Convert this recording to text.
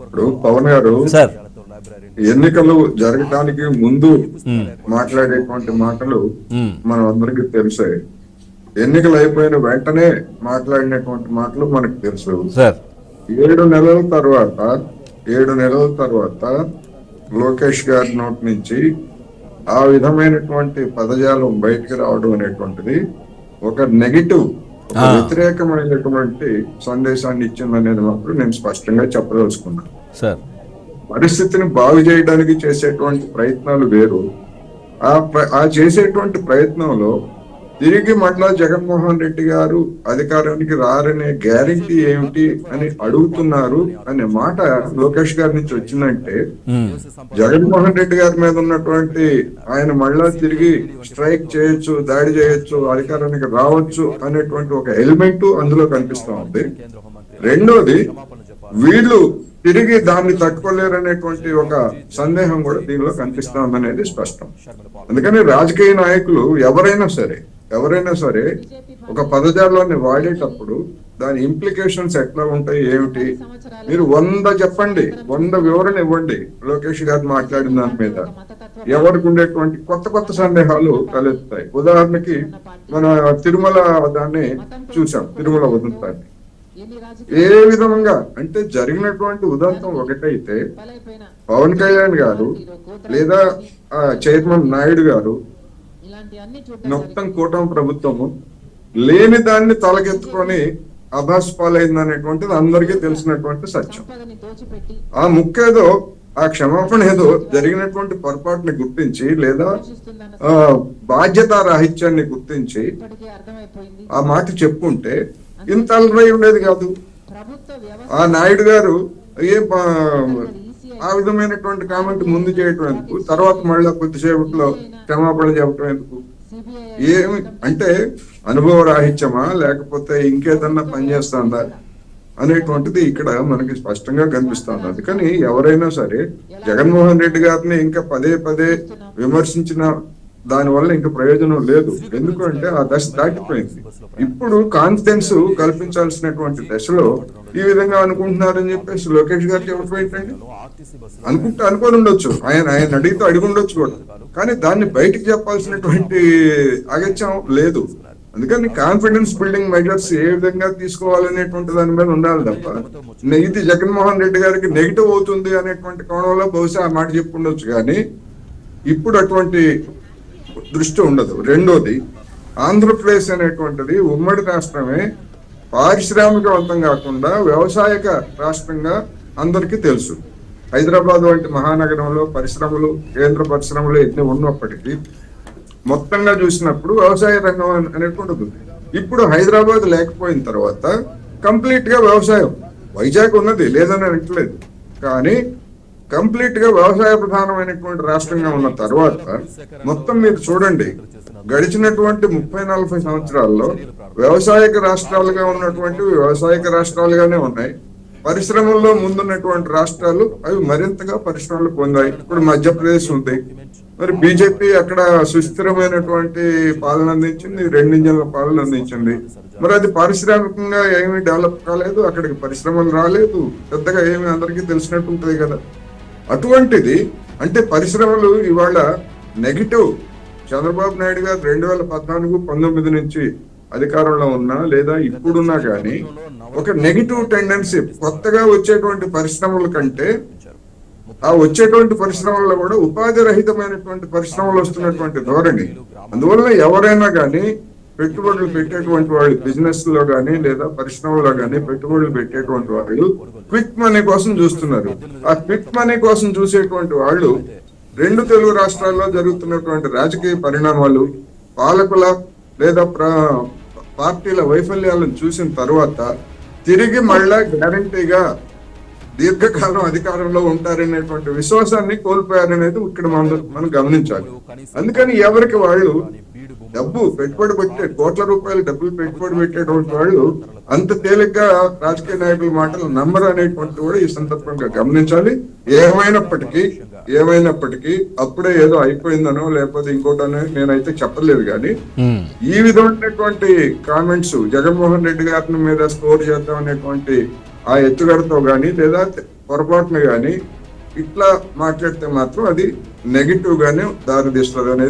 ఇప్పుడు పవన్ గారు సార్ ఎన్నికలు జరగటానికి ముందు మాట్లాడేటువంటి మాటలు మనం అందరికీ తెలుసాయి. ఎన్నికలు అయిపోయిన వెంటనే మాట్లాడినటువంటి మాటలు మనకు తెలుసు. సార్ 7 నెలల తర్వాత లోకేష్ గారి నోటి నుంచి ఆ విధమైనటువంటి పదజాలం బయటికి రావడం అనేటువంటిది ఒక నెగిటివ్, ఒక వ్యతిరేకమైనటువంటి సందేశాన్ని ఇచ్చిందనేది మాత్రం నేను స్పష్టంగా చెప్పదలుచుకున్నాను. సార్ పరిస్థితిని బాగు చేయడానికి చేసేటువంటి ప్రయత్నాలు వేరు. ఆ చేసేటువంటి ప్రయత్నంలో తిరిగి మళ్ళా జగన్మోహన్ రెడ్డి గారు అధికారానికి రారనే గ్యారంటీ ఏమిటి అని అడుగుతున్నారు అనే మాట లోకేష్ గారి నుంచి వచ్చిందంటే జగన్మోహన్ రెడ్డి గారి మీద ఉన్నటువంటి ఆయన మళ్ళా తిరిగి స్ట్రైక్ చేయొచ్చు, దాడి చేయొచ్చు, అధికారానికి రావచ్చు అనేటువంటి ఒక ఎలిమెంట్ అందులో కనిపిస్తా ఉంది. రెండోది, వీళ్ళు తిరిగి దాన్ని తట్టుకోలేరనేటువంటి ఒక సందేహం కూడా దీనిలో కనిపిస్తా ఉందనేది స్పష్టం. అందుకని రాజకీయ నాయకులు ఎవరైనా సరే ఒక పదజాలాన్ని వాడేటప్పుడు దాని ఇంప్లికేషన్స్ ఎట్లా ఉంటాయి, ఏమిటి, మీరు 100 చెప్పండి, 100 వివరణ ఇవ్వండి లోకేష్ గారు మాట్లాడిన దాని మీద, ఎవరికి ఉండేటువంటి కొత్త సందేహాలు తలెత్తాయి. ఉదాహరణకి మన తిరుమల దాన్ని చూసాం, తిరుమల ఉదంతాన్ని. ఏ విధంగా అంటే జరిగినటువంటి ఉదంతం ఒకటైతే పవన్ కళ్యాణ్ గారు లేదా చైర్మన్ నాయుడు గారు మొత్తం కూటమి ప్రభుత్వము లేని దాన్ని తలకెత్తుకొని అభాస్ పాలైంది అనేటువంటిది అందరికీ తెలిసినటువంటి సత్యం. ఆ ముక్కేదో, ఆ క్షమాపణ ఏదో జరిగినటువంటి పొరపాటుని గుర్తించి లేదా బాధ్యతా రాహిత్యాన్ని గుర్తించి ఆ మాట చెప్పుకుంటే ఇంత అలరై ఉండేది కాదు. ఆ నాయుడు గారు ఆ విధమైనటువంటి కామెంట్ ముందు చేయటం ఎందుకు, తర్వాత మళ్ళీ కొద్దిసేపట్లో క్షమాపణ చెప్పటం ఎందుకు? ఏమి అంటే అనుభవ రాహిత్యమా లేకపోతే ఇంకేదన్నా పనిచేస్తుందా అనేటువంటిది ఇక్కడ మనకి స్పష్టంగా కనిపిస్తుంది. అందుకని ఎవరైనా సరే జగన్మోహన్ రెడ్డి గారిని ఇంకా పదే విమర్శించిన దానివల్ల ఇంకా ప్రయోజనం లేదు. ఎందుకంటే ఆ దశ దాటిపోయింది. ఇప్పుడు కాన్ఫిడెన్స్ కల్పించాల్సినటువంటి దశలో ఈ విధంగా అనుకుంటున్నారని చెప్పేసి లోకేష్ గారు చెప్పడం ఏంటండి? అనుకొని ఉండొచ్చు, ఆయన అడిగితే అడిగి ఉండొచ్చు కూడా, కానీ దాన్ని బయటికి చెప్పాల్సినటువంటి అగత్యం లేదు. అందుకని కాన్ఫిడెన్స్ బిల్డింగ్ మెజర్స్ ఏ విధంగా తీసుకోవాలనేటువంటి దాని మీద ఉండాలి తప్ప ఇది జగన్మోహన్ రెడ్డి గారికి నెగిటివ్ అవుతుంది అనేటువంటి కోణంలో బహుశా ఆ మాట చెప్పుండొచ్చు, కానీ ఇప్పుడు అటువంటి దృష్టి ఉండదు. రెండోది, ఆంధ్రప్రదేశ్ అనేటువంటిది ఉమ్మడి రాష్ట్రమే పారిశ్రామికవంతం కాకుండా వ్యవసాయక రాష్ట్రంగా అందరికీ తెలుసు. హైదరాబాద్ వంటి మహానగరంలో పరిశ్రమలు, కేంద్ర పరిశ్రమలు ఎన్ని ఉన్నప్పటికీ మొత్తంగా చూసినప్పుడు వ్యవసాయ రంగం అనేటువంటిది. ఇప్పుడు హైదరాబాద్ లేకపోయిన తర్వాత కంప్లీట్ గా వ్యవసాయం, వైజాగ్ ఉన్నది లేదని అనట్లేదు, కానీ కంప్లీట్ గా వ్యవసాయ ప్రధానమైనటువంటి రాష్ట్రంగా ఉన్న తర్వాత మొత్తం మీరు చూడండి, గడిచినటువంటి 30-40 సంవత్సరాల్లో వ్యవసాయక రాష్ట్రాలుగా ఉన్నటువంటి వ్యవసాయక రాష్ట్రాలుగానే ఉన్నాయి. పరిశ్రమల్లో ముందున్నటువంటి రాష్ట్రాలు అవి మరింతగా పరిశ్రమలు పొందాయి. ఇప్పుడు మధ్యప్రదేశ్ ఉంది, మరి బీజేపీ అక్కడ సుస్థిరమైనటువంటి పాలన అందించింది, 2 ఇంజన్ల పాలన అందించింది. మరి అది పారిశ్రామికంగా ఏమీ డెవలప్ కాలేదు, అక్కడికి పరిశ్రమలు రాలేదు, పెద్దగా ఏమి అందరికీ తెలిసినట్టు ఉంటుంది కదా. అటువంటిది అంటే పరిశ్రమలు ఇవాళ నెగిటివ్. చంద్రబాబు నాయుడు గారు 2014-19 నుంచి అధికారంలో ఉన్నా లేదా ఇప్పుడున్నా కానీ ఒక నెగిటివ్ టెండెన్సీ, కొత్తగా వచ్చేటువంటి పరిశ్రమల కంటే ఆ వచ్చేటువంటి పరిశ్రమల్లో కూడా ఉపాధి రహితమైనటువంటి పరిశ్రమలు వస్తున్నటువంటి ధోరణి. అందువల్ల ఎవరైనా కానీ పెట్టుబడులు పెట్టేటువంటి వాళ్ళు, బిజినెస్ లో గానీ లేదా పరిశ్రమలో గానీ పెట్టుబడులు పెట్టేటువంటి వాళ్ళు క్విక్ మనీ కోసం చూస్తున్నారు. ఆ క్విక్ మనీ కోసం చూసేటువంటి వాళ్ళు 2 తెలుగు రాష్ట్రాల్లో జరుగుతున్నటువంటి రాజకీయ పరిణామాలు, పాలకుల లేదా పార్టీల వైఫల్యాలను చూసిన తర్వాత తిరిగి మళ్ళా గ్యారంటీగా దీర్ఘకాలం అధికారంలో ఉంటారనేటువంటి విశ్వాసాన్ని కోల్పోయారనేది ఇక్కడ మనం గమనించాలి. అందుకని ఎవరికి వాళ్ళు పెట్టుబడి పెట్టే కోట్ల రూపాయలు డబ్బులు పెట్టుబడి పెట్టేటువంటి వాళ్ళు అంత తేలిగ్గా రాజకీయ నాయకుల మాటలు నమ్మరు అనేటువంటి కూడా ఈ సందర్భంగా గమనించాలి. ఏమైనప్పటికీ అప్పుడే ఏదో అయిపోయిందనో లేకపోతే ఇంకోటనో నేనైతే చెప్పలేదు, కానీ ఈ విధమైనటువంటి కామెంట్స్ జగన్మోహన్ రెడ్డి గారి మీద స్కోర్ చేద్దాం అనేటువంటి ఆ ఎత్తుగడతో గాని లేదా పొరపాటున కానీ ఇట్లా మాట్లాడితే మాత్రం అది నెగిటివ్ గానే దారి తీస్తుంది అనేది